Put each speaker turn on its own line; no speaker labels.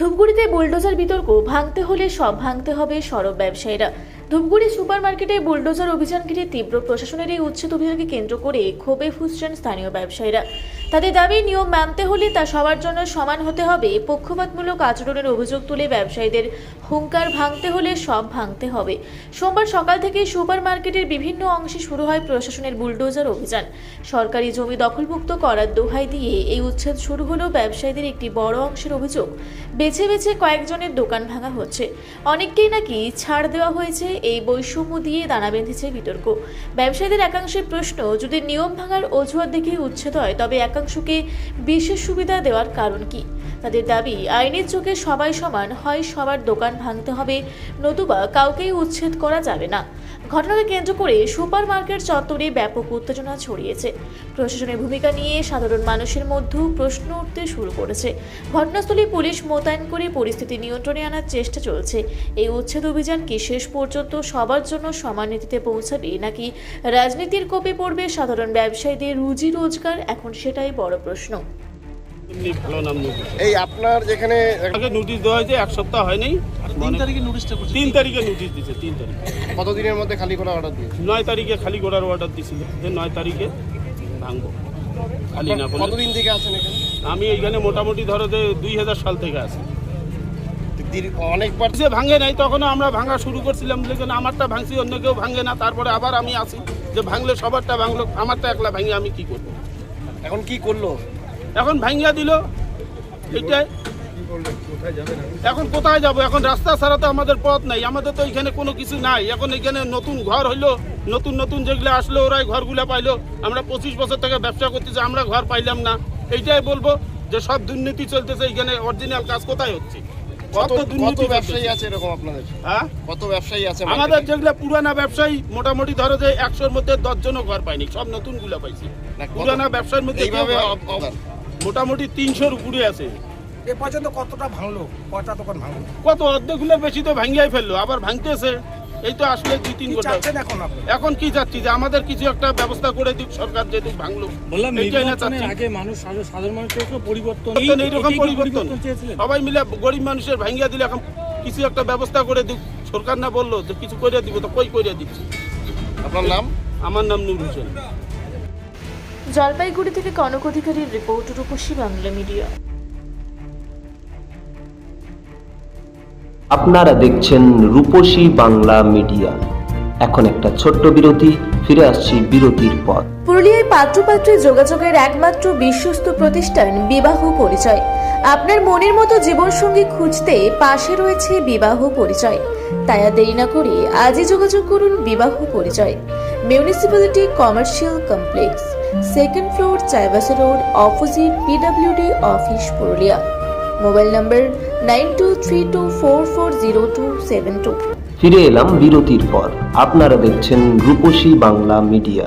ধূপগুড়িতে bulldozer বিতর্ক, ভাঙতে হলে সব ভাঙতে হবে সরব ব্যবসায়ীরা। ধূপগুড়ি সুপার মার্কেটে বুলডোজার অভিযান ঘিরে তীব্র প্রশাসনের এই উচ্ছেদ অভিযানকে কেন্দ্র করে ক্ষোভে ফুঁসছেন স্থানীয় ব্যবসায়ীরা। তাদের দাবি, নিয়ম মানতে হলে তা সবার জন্য সমান হতে হবে। পক্ষপাতমূলক আচরণের অভিযোগ তুলে ব্যবসায়ীদের হুঙ্কার, ভাঙতে হলে সব ভাঙতে হবে। সোমবার সকাল থেকে সুপার মার্কেটের বিভিন্ন অংশে শুরু হয় প্রশাসনের বুলডোজার অভিযান। সরকারি জমি দখলমুক্ত করার দোহাই দিয়ে এই উচ্ছেদ শুরু হলেও ব্যবসায়ীদের একটি বড় অংশের অভিযোগ, বেছে বেছে কয়েকজনের দোকান ভাঙা হচ্ছে। অনেককেই নাকি ছাড় দেওয়া হয়েছে। এই বৈষম্য দিয়ে দানা বেঁধেছে বিতর্ক। ব্যবসায়ীদের একাংশের প্রশ্ন, যদি নিয়ম ভাঙার অজুহাত দেখে উচ্ছেদ হয়, তবে একাংশকে বিশেষ সুবিধা দেওয়ার কারণ কি? তাদের দাবি, আইনের চোখে সবাই সমান, হয় সবার দোকান ভাঙতে হবে, নতুবা কাউকেই উচ্ছেদ করা যাবে না। ঘটনাকে কেন্দ্র করে সুপার মার্কেট চত্বরে ব্যাপক উত্তেজনা ছড়িয়েছে। প্রশাসনের ভূমিকা নিয়ে সাধারণ মানুষের মধ্যেও প্রশ্ন উঠতে শুরু করেছে। ঘটনাস্থলে পুলিশ মোতায়েন করে পরিস্থিতি নিয়ন্ত্রণে আনার চেষ্টা চলছে। এই উচ্ছেদ অভিযান কি শেষ পর্যন্ত সবার জন্য সমান নীতিতে পৌঁছাবে, নাকি রাজনীতির কোপে পড়বে সাধারণ ব্যবসায়ীদের রুজি রোজগার? এখন সেটাই বড় প্রশ্ন।
এই আপনার যেখানে
নোটিশ দেওয়া হয়েছে, এক সপ্তাহ হয়নি।
3 তারিখে নোটিশটা করছে।
3 তারিখে নোটিশ দিয়েছে। 3 তারিখ
কতদিনের মধ্যে খালি করার অর্ডার দিয়েছে?
9 তারিখে খালি করার অর্ডার দিয়েছিল যে 9 তারিখে ভাঙবো। খালি না করলে।
কতদিন থেকে আছেন এখানে?
আমি এইখানে মোটামুটি ধরো যে 2000 সাল থেকে আছি।
অনেকবার
সে ভাঙে নাই, তখনও আমরা ভাঙা শুরু করছিলাম, লেকিন আমারটা ভাঙছি, অন্য কেউ ভাঙে না। তারপরে আবার আমি আসি যে ভাঙলে সবারটা ভাঙলো, আমারটা একলা ভাঙে আমি কি করবো?
এখন কি করলো?
এখন ভাঙিয়া দিল, এইটাই। এখন কোথায় যাব? এখন রাস্তা ছাড়া তো আমাদের পথ নাই, আমাদের তো এখানে কোনো কিছু নাই। এখন এখানে নতুন ঘর হইলো, নতুন নতুন যেগুলো আসলো ওরাই ঘরগুলো পাইলো। আমরা 25 বছর থেকে ব্যবসা করতেছি, আমরা ঘর পাইলাম না। এইটাই বলবো যে সব দুর্নীতি চলতেছে, এখানে অরিজিনাল কাজ কোথায় হচ্ছে?
কত ব্যবসায়ী আছে এরকম আপনাদের?
হ্যাঁ,
কত ব্যবসায়ী আছে
আমাদের? যেগুলো পুরানা ব্যবসায়ী মোটামুটি ধরো যে 100-র মধ্যে 10 জনও ঘর পাইনি, সব নতুন গুলা পাইছি। পুরানা ব্যবসার মধ্যে
এইভাবে
মোটামুটি 300-র উপরে আছে।
এ পর্যন্ত কতটা ভাঙলো? কয়টা দোকান ভাঙলো?
কত অর্ধেকগুলোর বেশি তো ভাঙিয়াই ফেললো, আবার ভাঙতেছে। এই তো আসলে 2-3 ঘন্টা। এখন কি চাচ্ছি যে আমাদের কিছু একটা ব্যবস্থা করে দিক সরকার, যেহেতু ভাঙলো।
বললাম নির্বাচনের আগে মানুষ, সাধারণ মানুষের পরিবর্তন,
এইরকম পরিবর্তন সবাই মিলে গরিব মানুষের ভাঙিয়া দিলে এখন কিছু একটা ব্যবস্থা করে দিক সরকার। না বললো যে কিছু করে দিব, তো কই করে দিচ্ছি।
আপনার নাম?
আমার নাম নূর হোসেন।
জলপাইগুড়ি থেকে কনক অধিকারীর রিপোর্ট, রূপসী বাংলা মিডিয়া।
আপনারা দেখছেন রূপসী বাংলা মিডিয়া। এখন একটা ছোট্ট বিরতি, ফিরে আসছি বিরতির পর।
পুরুলিয়ায় পাত্রপাত্রী যোগাযোগের একমাত্র বিশ্বস্ত প্রতিষ্ঠান বিবাহ পরিচয়। আপনার মনের মতো জীবনসঙ্গী খুঁজতে পাশে রয়েছে বিবাহ পরিচয়। তাই আর দেরি না করে আজই যোগাযোগ করুন বিবাহ পরিচয়। Municipality commercial complex, 2nd floor, Chaibasa road, opposite PWD office, Purulia. Mobile নম্বর 9232440272।
ফিরে এলাম বিরতির পর। আপনারা দেখছেন রূপসী বাংলা মিডিয়া।